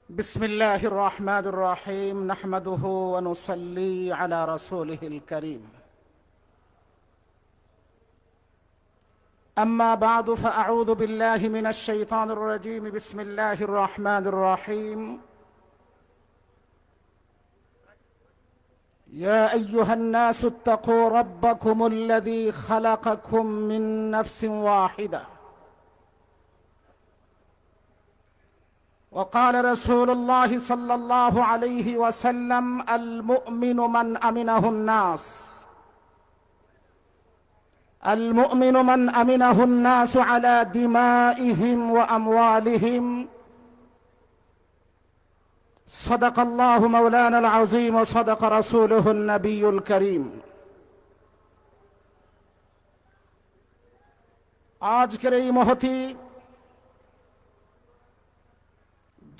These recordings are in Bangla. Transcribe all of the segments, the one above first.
بسم الله الرحمن الرحيم نحمده ونصلي على رسوله الكريم. أما بعد فأعوذ بالله من الشيطان الرجيم. بسم الله الرحمن الرحيم. يا أيها الناس اتقوا ربكم الذي خلقكم من نفس واحدة وقال رسول الله صلى الله عليه وسلم المؤمن من أمنه الناس على دمائهم وأموالهم. صدق الله مولانا العظيم وصدق رسوله النبي الكريم. আজকের এই মহতী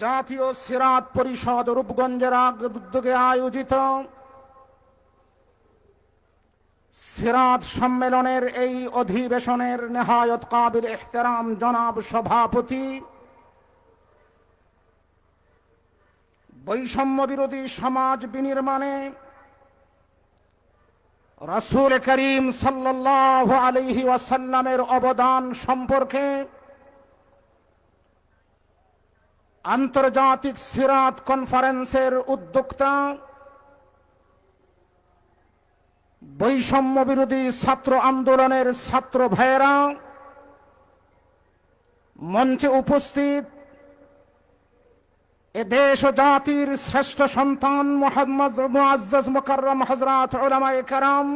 জাতীয় সিরাত পরিষদ রূপগঞ্জের উদ্যোগে আয়োজিত সিরাত সম্মেলনের এই অধিবেশনের নেহায়ত কাবিল ইহতেরাম জনাব সভাপতি, বৈষম্য বিরোধী সমাজ বিনির্মাণে রাসূল করিম সাল্লাল্লাহু আলাইহি ওয়াসাল্লামের অবদান সম্পর্কে আন্তর্জাতিক সিরাত কনফারেন্সের উদ্যোক্তা, বৈষম্য বিরোধী ছাত্র আন্দোলনের ছাত্র ভাইয়েরা, মঞ্চে উপস্থিত এ দেশ ও জাতির শ্রেষ্ঠ সন্তান মুআজ্জাজ মুকাররম হযরত উলামায়ে কেরাম,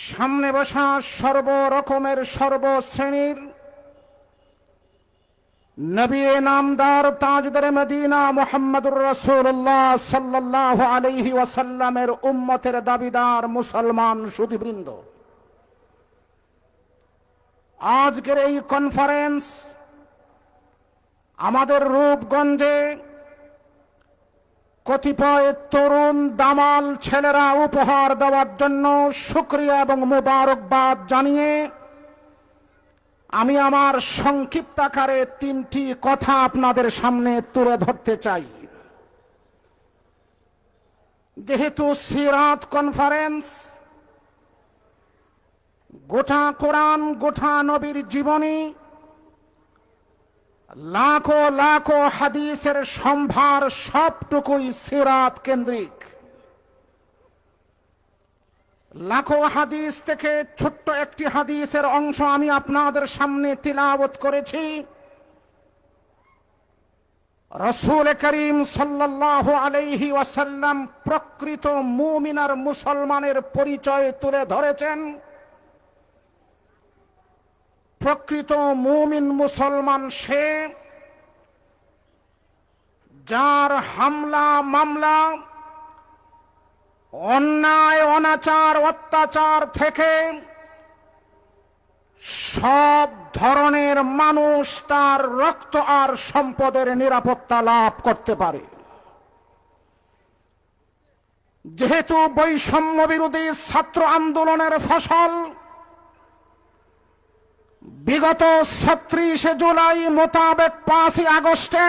সামনে বসা সর্বরকমের সর্বশ্রেণীর নবী নামদার তাজদার মদিনা মুহাম্মদুর রাসূলুল্লাহ সাল্লাল্লাহু আলাইহি ওয়াসাল্লামের উম্মতের দাবিদার মুসলমান সুধীবৃন্দ, আজকের এই কনফারেন্স আমাদের রূপগঞ্জে কতিপয় তরুণ দামাল ছেলেরা উপহার দেওয়ার জন্য শুকরিয়া এবং মোবারকবাদ জানিয়ে আমি আমার সংক্ষিপ্ত আকারে তিনটি কথা আপনাদের সামনে তুলে ধরতে চাই। যেহেতু সিরাত কনফারেন্স গোটা কোরআন, গোটা নবীর জীবনী, লাখো লাখো হাদিসের সম্ভার সবটুকুই সিরাত কেন্দ্রিক। লাখো হাদিস থেকে ছোট্ট একটি হাদিসের অংশ আমি আপনাদের সামনে তিলাওয়াত করেছি। রাসূল করিম সাল্লাল্লাহু আলাইহি ওয়াসাল্লাম প্রকৃত মুমিন আর মুসলমানের পরিচয় তুলে ধরেছেন। প্রকৃত মুমিন মুসলমান সে যার হামলা মামলা, অন্যায় অনাচার অত্যাচার থেকে সব ধরনের মানুষ তার রক্ত আর সম্পদের নিরাপত্তা লাভ করতে পারে। যেহেতু বৈষম্য বিরোধী ছাত্র আন্দোলনের ফসল বিগত ৩৬ জুলাই মোতাবেক ৫ই আগস্টে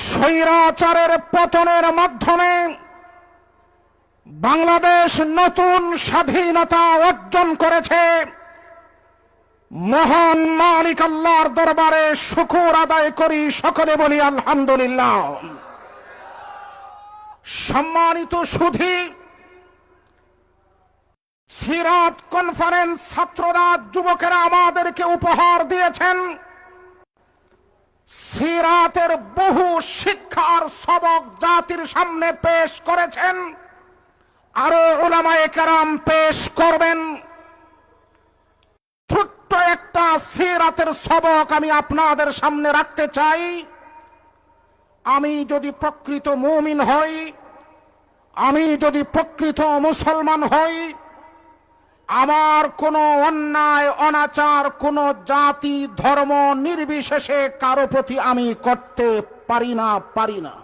স্বৈরাচারের পতনের মাধ্যমে বাংলাদেশ নতুন স্বাধীনতা অর্জন করেছে। মহান মালিক আল্লাহর দরবারে শুকর আদায় করি, সকলে বলি আলহামদুলিল্লাহ। সম্মানিত সুধী, সিরাত কনফারেন্স ছাত্ররা, যুবকেরা আমাদেরকে উপহার দিয়েছেন। সিরাতের বহু শিক্ষার সবক জাতির সামনে পেশ করেছেন, আরো উলামায়ে কেরাম পেশ করবেন। ছোট্ট একটা সিরাতের সবক আমি আপনাদের সামনে রাখতে চাই। আমি যদি প্রকৃত মুমিন হই, আমি যদি প্রকৃত মুসলমান হই, আমার কোনো অন্যায় অনাচার কোনো জাতি ধর্ম নির্বিশেষে কারো প্রতি আমি করতে পারি না।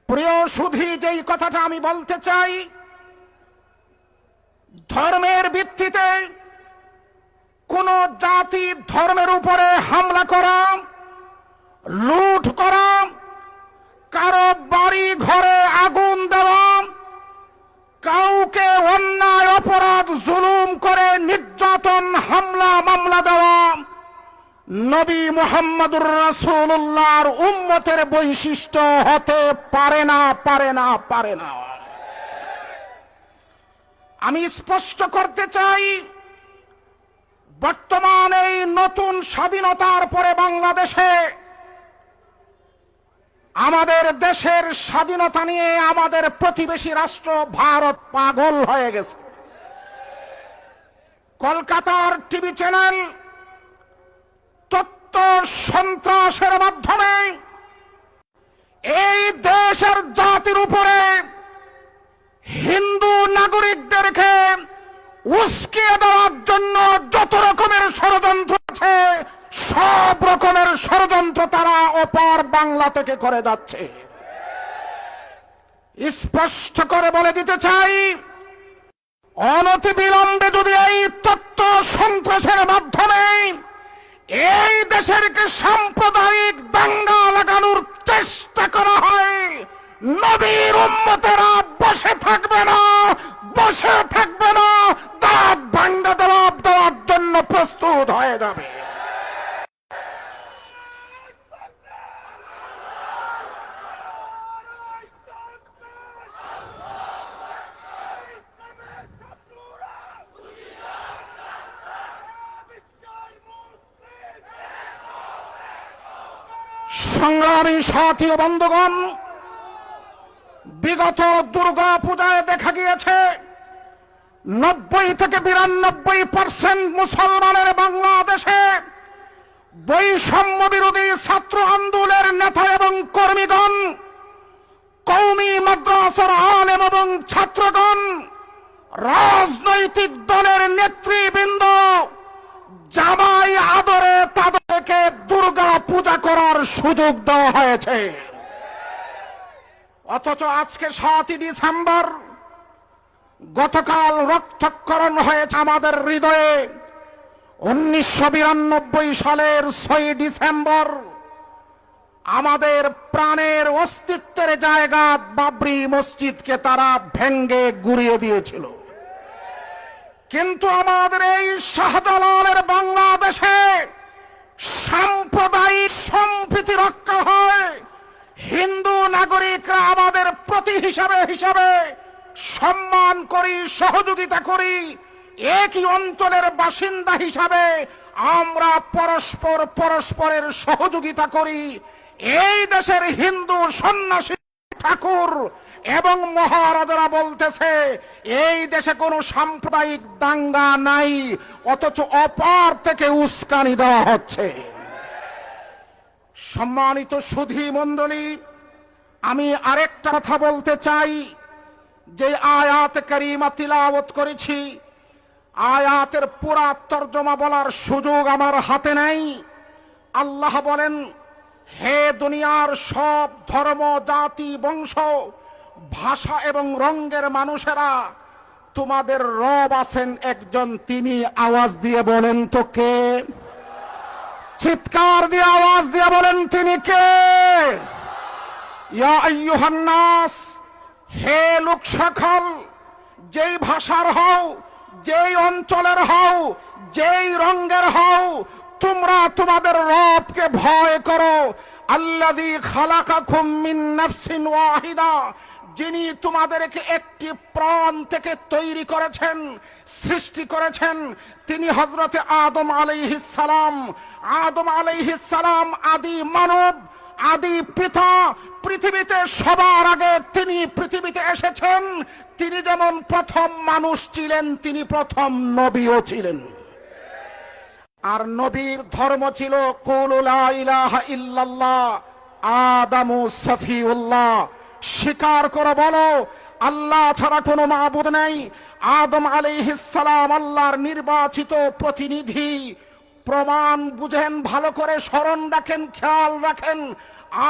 প্রিয় সুধী, যেই কথাটা আমি বলতে চাই, ধর্মের ভিত্তিতে কোনো জাতি ধর্মের উপরে হামলা করা, লুট করা, কারো বাড়ি ঘরে আগুন দেওয়া, কাউকে অন্যায় অপরাধ জুলুম করে নির্যাতন হামলা মামলা দেওয়া নবী মুহাম্মদুর রাসূলুল্লাহর উম্মতের বৈশিষ্ট্য হতে পারে না, পারে না, পারে না। আমি স্পষ্ট করতে চাই, বর্তমান এই নতুন স্বাধীনতার পরে বাংলাদেশে আমাদের দেশের স্বাধীনতা নিয়ে আমাদের প্রতিবেশী রাষ্ট্র ভারত পাগল হয়ে গেছে। কলকাতার টিভি চ্যানেল তথ্য সন্ত্রাসের মাধ্যমে এই দেশের জাতির উপরে হিন্দু নাগরিকদেরকে উস্কিয়ে দেওয়ার জন্য যত রকমের ষড়যন্ত্র আছে, সব রকমের ষড়যন্ত্র তারা অপার বাংলা থেকে করে যাচ্ছে। স্পষ্ট করে বলে দিতে চাই, অনতিবিলম্বে যদি এই তথ্য সন্ত্রাসের মাধ্যমে এই দেশেরকে সাম্প্রদায়িক দাঙ্গা লাগানোর চেষ্টা করা হয়, নবীর উম্মতেরা বসে থাকবে না, বসে থাকবে না, দাঁত ভাঙ্গা জবাব দেওয়ার জন্য প্রস্তুত হয়ে যাবে। সংগ্রামী সাথী ও বন্ধুগণ, বিগত দুর্গা পূজায় দেখা গিয়েছে 90 থেকে 92% মুসলমানের বাংলাদেশে বৈষম্য বিরোধী ছাত্র আন্দোলনের নেতা এবং কর্মীগণ, কওমি মাদ্রাসার আলেম এবং ছাত্রগণ, রাজনৈতিক দলের নেতৃবৃন্দ জামাই আদরে তাদেরকে দুর্গা পূজা করার সুযোগ দেওয়া হয়েছে। অথচ আজকে 7 ডিসেম্বর, গতকাল রক্তক্ষরণ হয়েছে আমাদের হৃদয়ে। 1992 সালের 6 ডিসেম্বর আমাদের প্রাণের অস্তিত্বের জায়গা বাবরি মসজিদকে তারা ভেঙ্গে গুড়িয়ে দিয়েছিল। কিন্তু আমাদের এই শাহজালালের বাংলাদেশে সাম্প্রদায়িক সম্প্রীতি রক্ষা হয়। হিন্দু নাগরিকরা আমাদের প্রতি হিসাবে সম্মান করি, সহযোগিতা করি। একই অঞ্চলের বাসিন্দা হিসাবে আমরা পরস্পরের সহযোগিতা করি। এই দেশের হিন্দু সন্ন্যাসী ঠাকুর এবং মহারাজারা বলতেছে এই দেশে কোনো সাম্প্রদায়িক দাঙ্গা নাই, অথচ অপার থেকে উস্কানি দেওয়া হচ্ছে। সম্মানিত সুধী মণ্ডলী, আমি আরেকটা কথা বলতে চাই। যে আয়াত কারিমা তিলাওয়াত করেছি, আয়াতের পুরা তরজমা বলার সুযোগ আমার হাতে নেই। আল্লাহ বলেন, হে দুনিয়ার সব ধর্ম, জাতি, বংশ, ভাষা এবং রঙের মানুষেরা, তোমাদের রব আছেন একজন, তিনি আওয়াজ দিয়ে বলেন তো কে? চিৎকার দিয়ে আওয়াজ দিয়ে বলেন তিনি কে? ইয়া আইয়ুহান নাস, হে লোক সকল, যেই ভাষার হও, যেই অঞ্চলের হও, যেই রঙের হও, তোমরা তোমাদের রবকে ভয় করো। আল্লাযী খালাকাকুম মিন নাফসিন ওয়াহিদা, যিনি তোমাদেরকে একটি প্রাণ থেকে তৈরি করেছেন, সৃষ্টি করেছেন। তিনি হযরতে আদম আলাইহিস সালাম। আদম আলাইহিস সালাম আদি মানব, আদি পিতা। পৃথিবীতে সবার আগে তিনি পৃথিবীতে এসেছেন। তিনি যেমন প্রথম মানুষ ছিলেন, তিনি প্রথম নবীও ছিলেন। আর নবীর ধর্ম ছিল কুলু লা ইলাহা ইল্লাল্লাহ আদামু সফিউল্লাহ, স্বীকার করে বলো আল্লাহ ছাড়া কোনো মাবুদ নেই। আদম আলাইহিস সালাম আল্লাহর নির্বাচিত প্রতিনিধি। প্রমাণ বুঝেন, ভালো করে স্মরণ রাখেন, খেয়াল রাখেন।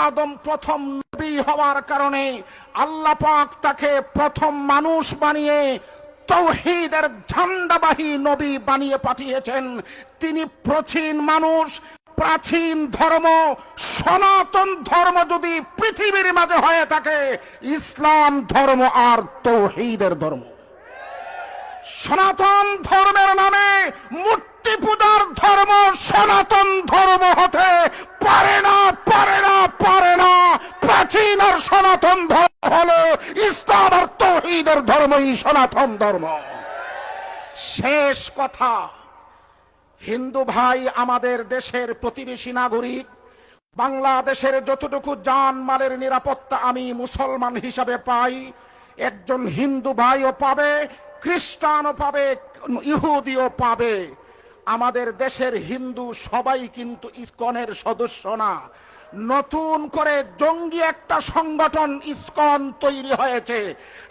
আদম প্রথম নবী হওয়ার কারণে আল্লাহ পাক তাকে প্রথম মানুষ বানিয়ে তৌহিদের ঝান্ডাবাহী নবী বানিয়ে পাঠিয়েছেন। তিনি প্রাচীন মানুষ, প্রাচীন ধর্ম, সনাতন ধর্ম যদি পৃথিবীর মাঝে হয়ে থাকে, ইসলাম ধর্ম আর তৌহিদের ধর্ম। সনাতন ধর্মের নামে মূর্তি পূজার ধর্ম সনাতন ধর্ম হতে পারে না, পারে না, পারে না। প্রাচীন আর সনাতন ধর্ম হলো ইসলাম আর তৌহিদের ধর্মই সনাতন ধর্ম। শেষ কথা, হিন্দু ভাই আমাদের দেশের প্রতিবেশী নাগরিক। বাংলাদেশের যতটুকু জানমালের নিরাপত্তা আমি মুসলমান হিসাবে পাই, একজন হিন্দু ভাইও পাবে, খ্রিস্টানও পাবে, ইহুদিও পাবে। আমাদের দেশের হিন্দু সবাই কিন্তু ইসকনের সদস্য না। নতুন করে জঙ্গি একটা সংগঠন ইসকন তৈরি হয়েছে।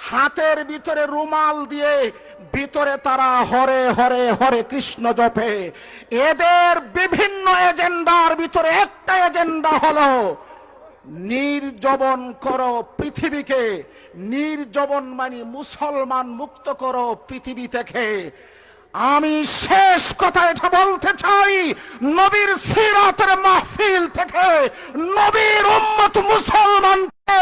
হাতের ভিতরে রুমাল দিয়ে ভিতরে তারা হরে হরে হরে কৃষ্ণ জপে। এদের বিভিন্ন এজেন্ডার ভিতরে একটা এজেন্ডা হলো নির্জবন করো পৃথিবীকে। নির্জবন মানে মুসলমান মুক্ত করো পৃথিবী থেকে। আমি শেষ কথা এটা বলতে চাই, নবীর সিরাতের মাহফিল থেকে নবীর উম্মত মুসলমানকে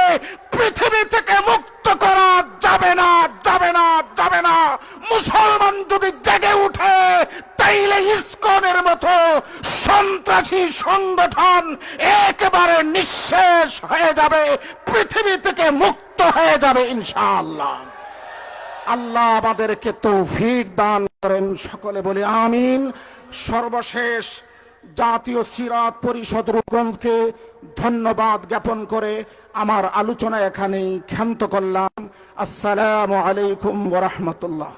পৃথিবী থেকে মুক্ত করা যাবে না, যাবে না, যাবে না। মুসলমান যদি জেগে উঠে, তাইলে ইসকনের মতো সন্ত্রাসী সংগঠন একেবারে নিঃশেষ হয়ে যাবে, পৃথিবী থেকে মুক্ত হয়ে যাবে ইনশাআল্লাহ। আল্লাহ আমাদেরকে তৌফিক দান করেন, সকলে বলি আমিন। সর্বশেষ জাতীয় সিরাত পরিষদ রূপগঞ্জকে ধন্যবাদ জ্ঞাপন করে আমার আলোচনা এখানেই ক্ষান্ত করলাম। আসসালামু আলাইকুম ওয়া রাহমাতুল্লাহ।